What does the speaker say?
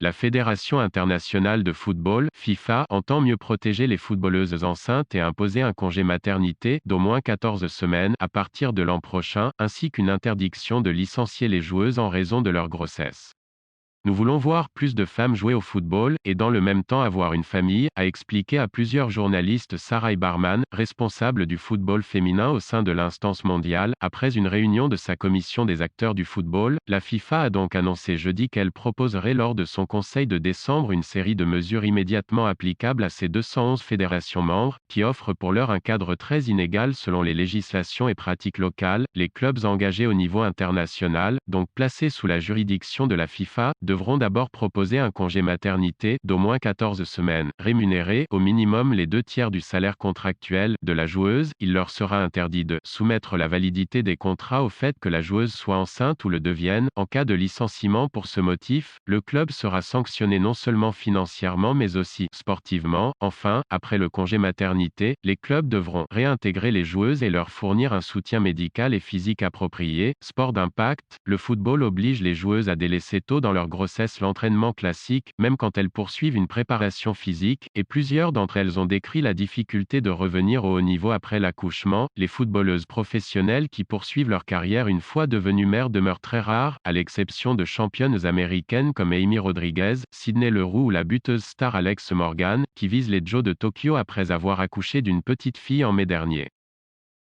La Fédération internationale de football, FIFA, entend mieux protéger les footballeuses enceintes et imposer un congé maternité d'au moins 14 semaines à partir de l'an prochain, ainsi qu'une interdiction de licencier les joueuses en raison de leur grossesse. Nous voulons voir plus de femmes jouer au football, et dans le même temps avoir une famille, a expliqué à plusieurs journalistes Sarai Barman, responsable du football féminin au sein de l'instance mondiale. Après une réunion de sa commission des acteurs du football, la FIFA a donc annoncé jeudi qu'elle proposerait lors de son conseil de décembre une série de mesures immédiatement applicables à ses 211 fédérations membres, qui offrent pour l'heure un cadre très inégal selon les législations et pratiques locales. Les clubs engagés au niveau international, donc placés sous la juridiction de la FIFA, devront d'abord proposer un congé maternité d'au moins 14 semaines, rémunéré au minimum les 2/3 du salaire contractuel de la joueuse. Il leur sera interdit de soumettre la validité des contrats au fait que la joueuse soit enceinte ou le devienne. En cas de licenciement pour ce motif, le club sera sanctionné non seulement financièrement mais aussi sportivement. Enfin, après le congé maternité, les clubs devront réintégrer les joueuses et leur fournir un soutien médical et physique approprié. Sport d'impact, le football oblige les joueuses à délaisser tôt dans leur grossesse l'entraînement classique, même quand elles poursuivent une préparation physique, et plusieurs d'entre elles ont décrit la difficulté de revenir au haut niveau après l'accouchement. Les footballeuses professionnelles qui poursuivent leur carrière une fois devenues mères demeurent très rares, à l'exception de championnes américaines comme Amy Rodriguez, Sydney Leroux ou la buteuse star Alex Morgan, qui vise les Jeux de Tokyo après avoir accouché d'une petite fille en mai dernier.